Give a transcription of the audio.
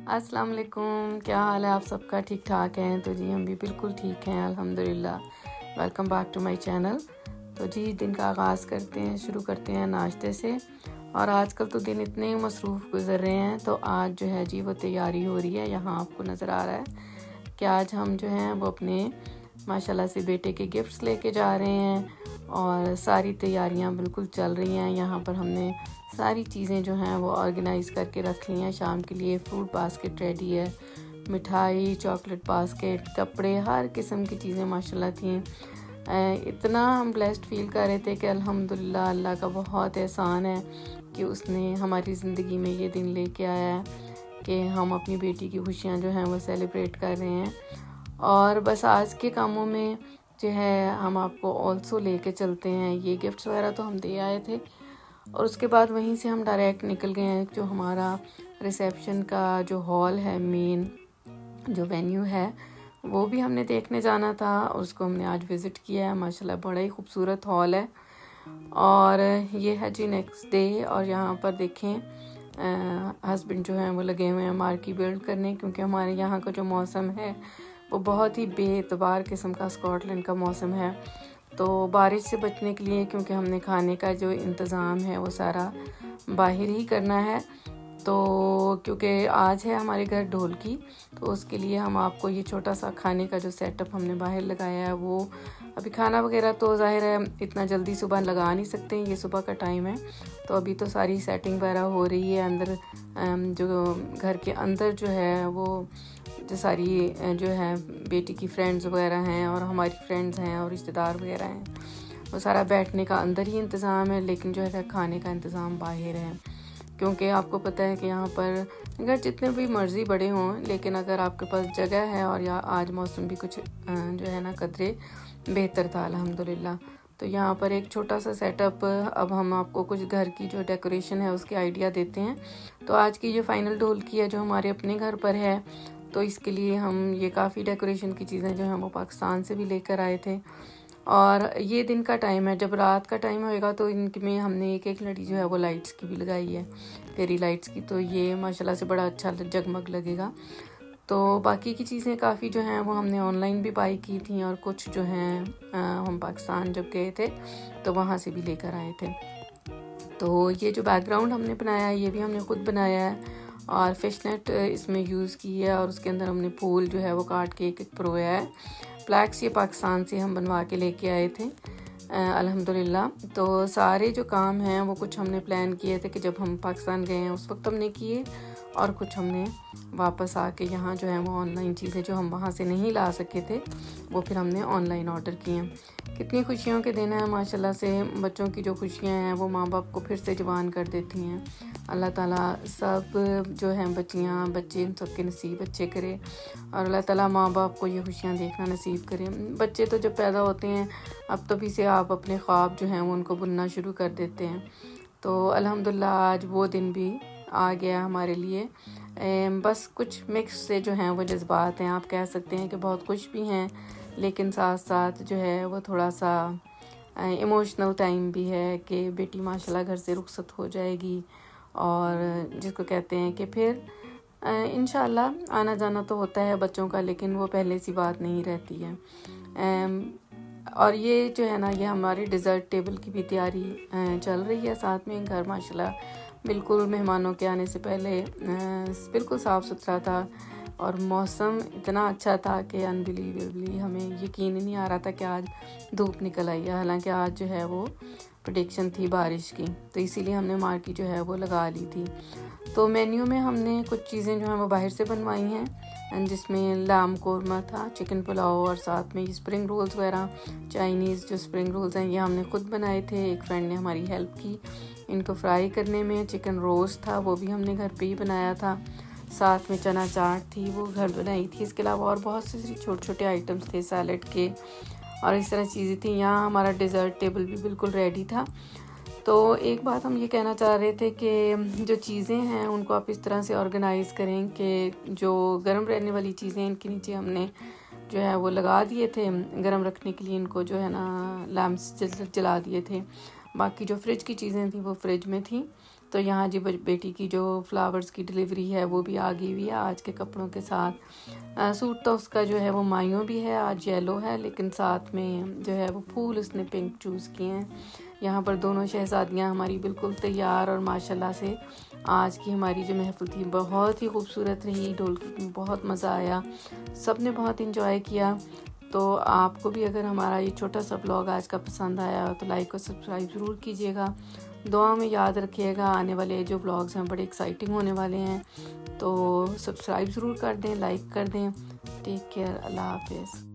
अस्सलाम वालेकुम। क्या हाल है आप सबका? ठीक ठाक हैं? तो जी हम भी बिल्कुल ठीक हैं अल्हम्दुलिल्लाह। Welcome back to my channel. तो जी दिन का आगाज़ करते हैं, शुरू करते हैं नाश्ते से। और आजकल तो दिन इतने मसरूफ़ गुज़र रहे हैं, तो आज जो है जी वो तैयारी हो रही है। यहाँ आपको नज़र आ रहा है कि आज हम जो हैं वो अपने माशाल्लाह से बेटे के गिफ्ट्स लेके जा रहे हैं और सारी तैयारियां बिल्कुल चल रही हैं। यहाँ पर हमने सारी चीज़ें जो हैं वो ऑर्गेनाइज़ करके रख ली हैं शाम के लिए। फ्रूट बास्केट रेडी है, मिठाई, चॉकलेट बास्केट, कपड़े, हर किस्म की चीज़ें माशाल्लाह थी। इतना हम ब्लेस्ड फील कर रहे थे कि अल्हम्दुलिल्लाह अल्लाह का बहुत एहसान है कि उसने हमारी ज़िंदगी में ये दिन लेके आया है कि हम अपनी बेटी की खुशियाँ जो हैं वो सेलिब्रेट कर रहे हैं। और बस आज के कामों में जो है हम आपको ऑल्सो लेके चलते हैं। ये गिफ्ट्स वगैरह तो हम दे आए थे और उसके बाद वहीं से हम डायरेक्ट निकल गए हैं। जो हमारा रिसेप्शन का जो हॉल है, मेन जो वेन्यू है, वो भी हमने देखने जाना था। उसको हमने आज विज़िट किया है। माशाल्लाह बड़ा ही खूबसूरत हॉल है। और ये है जी नेक्स्ट डे। और यहाँ पर देखें हस्बैंड जो हैं वो लगे हुए हैं मार्की बिल्ड करने, क्योंकि हमारे यहाँ का जो मौसम है वो बहुत ही बेतबार किस्म का स्कॉटलैंड का मौसम है। तो बारिश से बचने के लिए, क्योंकि हमने खाने का जो इंतज़ाम है वो सारा बाहर ही करना है, तो क्योंकि आज है हमारे घर ढोलकी, तो उसके लिए हम आपको ये छोटा सा खाने का जो सेटअप हमने बाहर लगाया है वो अभी खाना वगैरह तो ज़ाहिर है इतना जल्दी सुबह लगा नहीं सकते, ये सुबह का टाइम है। तो अभी तो सारी सेटिंग वगैरह हो रही है अंदर। जो घर के अंदर जो है वो जो सारी जो है बेटी की फ्रेंड्स वगैरह हैं और हमारी फ्रेंड्स हैं और रिश्तेदार वगैरह हैं, वो सारा बैठने का अंदर ही इंतज़ाम है, लेकिन जो है खाने का इंतज़ाम बाहर है। क्योंकि आपको पता है कि यहाँ पर अगर जितने भी मर्ज़ी बड़े हों, लेकिन अगर आपके पास जगह है और या आज मौसम भी कुछ जो है ना कदरे बेहतर था अल्हम्दुलिल्लाह, तो यहाँ पर एक छोटा सा सेटअप। अब हम आपको कुछ घर की जो डेकोरेशन है उसके आइडिया देते हैं। तो आज की जो फाइनल ढोलकी है जो हमारे अपने घर पर है, तो इसके लिए हम ये काफ़ी डेकोरेशन की चीज़ें जो हैं वो पाकिस्तान से भी लेकर आए थे। और ये दिन का टाइम है, जब रात का टाइम होएगा तो इनमें हमने एक एक लड़ी जो है वो लाइट्स की भी लगाई है, फेरी लाइट्स की, तो ये माशाल्लाह से बड़ा अच्छा जगमग लगेगा। तो बाकी की चीज़ें काफ़ी जो हैं वो हमने ऑनलाइन भी बाई की थी और कुछ जो हैं हम पाकिस्तान जब गए थे तो वहाँ से भी लेकर आए थे। तो ये जो बैकग्राउंड हमने बनाया है ये भी हमने खुद बनाया है और फिशनेट इसमें यूज़ की है और उसके अंदर हमने फूल जो है वो काट के एक एक परोया है। फ्लैक्स ये पाकिस्तान से हम बनवा के लेके आए थे अल्हम्दुलिल्लाह। तो सारे जो काम हैं वो कुछ हमने प्लान किए थे कि जब हम पाकिस्तान गए हैं उस वक्त हमने किए, और कुछ हमने वापस आके यहाँ जो है वो ऑनलाइन चीज़ें जो हम वहाँ से नहीं ला सके थे वो फिर हमने ऑनलाइन ऑर्डर किए हैं। कितनी खुशियों के दिन है माशाल्लाह से। बच्चों की जो खुशियाँ हैं वो माँ बाप को फिर से जवान कर देती हैं। अल्लाह ताला सब जो हैं बच्चियाँ बच्चे इन सबके नसीब अच्छे करे और अल्लाह ताला माँ बाप को ये खुशियाँ देखना नसीब करे। बच्चे तो जब पैदा होते हैं अब तभी से आप अपने ख्वाब जो हैं वो उनको बुनना शुरू कर देते हैं। तो अल्हम्दुलिल्लाह आज वो दिन भी आ गया हमारे लिए। बस कुछ मिक्स से जो हैं वो जज्बात हैं, आप कह सकते हैं कि बहुत खुश भी हैं, लेकिन साथ साथ जो है वो थोड़ा सा इमोशनल टाइम भी है कि बेटी माशाल्लाह घर से रुखसत हो जाएगी और जिसको कहते हैं कि फिर इंशाल्लाह आना जाना तो होता है बच्चों का, लेकिन वो पहले सी बात नहीं रहती है। और ये जो है ना ये हमारी डिज़र्ट टेबल की भी तैयारी चल रही है साथ में। घर माशाल्लाह बिल्कुल मेहमानों के आने से पहले बिल्कुल साफ़ सुथरा था और मौसम इतना अच्छा था कि अनबिलीवेबली हमें यकीन ही नहीं आ रहा था कि आज धूप निकल आई है। हालांकि आज जो है वो प्रेडिक्शन थी बारिश की, तो इसीलिए हमने मार्की जो है वो लगा ली थी। तो मेन्यू में हमने कुछ चीज़ें जो हैं वो बाहर से बनवाई हैं, जिसमें लाम कोरमा था, चिकन पुलाव और साथ में स्प्रिंग रोल्स वगैरह, चाइनीज़ जो स्प्रिंग रोल्स हैं ये हमने खुद बनाए थे। एक फ्रेंड ने हमारी हेल्प की इनको फ्राई करने में। चिकन रोस्ट था वो भी हमने घर पे ही बनाया था। साथ में चना चाट थी वो घर बनाई थी। इसके अलावा और बहुत से छोटे छोटे आइटम्स थे सैलड के और इस तरह चीज़ें थी। यहाँ हमारा डिज़र्ट टेबल भी बिल्कुल रेडी था। तो एक बात हम ये कहना चाह रहे थे कि जो चीज़ें हैं उनको आप इस तरह से ऑर्गेनाइज़ करें कि जो गर्म रहने वाली चीज़ें इनके नीचे हमने जो है वो लगा दिए थे गर्म रखने के लिए, इनको जो है ना लैम्प्स जला दिए थे। बाकी जो फ्रिज की चीज़ें थी वो फ्रिज में थी तो यहाँ जी बेटी की जो फ्लावर्स की डिलीवरी है वो भी आ गई हुई है आज के कपड़ों के साथ। सूट तो उसका जो है वो मायों भी है, आज येलो है, लेकिन साथ में जो है वो फूल उसने पिंक चूज़ किए हैं। यहाँ पर दोनों शहज़ादियाँ हमारी बिल्कुल तैयार, और माशाल्लाह से आज की हमारी जो महफिल थी बहुत ही खूबसूरत रही। ढोलकी में बहुत मज़ा आया, सब ने बहुत इंजॉय किया। तो आपको भी अगर हमारा ये छोटा सा ब्लॉग आज का पसंद आया तो लाइक और सब्सक्राइब ज़रूर कीजिएगा। दुआ में याद रखिएगा, आने वाले जो ब्लॉग्स हैं बड़े एक्साइटिंग होने वाले हैं, तो सब्सक्राइब ज़रूर कर दें, लाइक कर दें। टेक केयर, अल्लाह हाफिज़।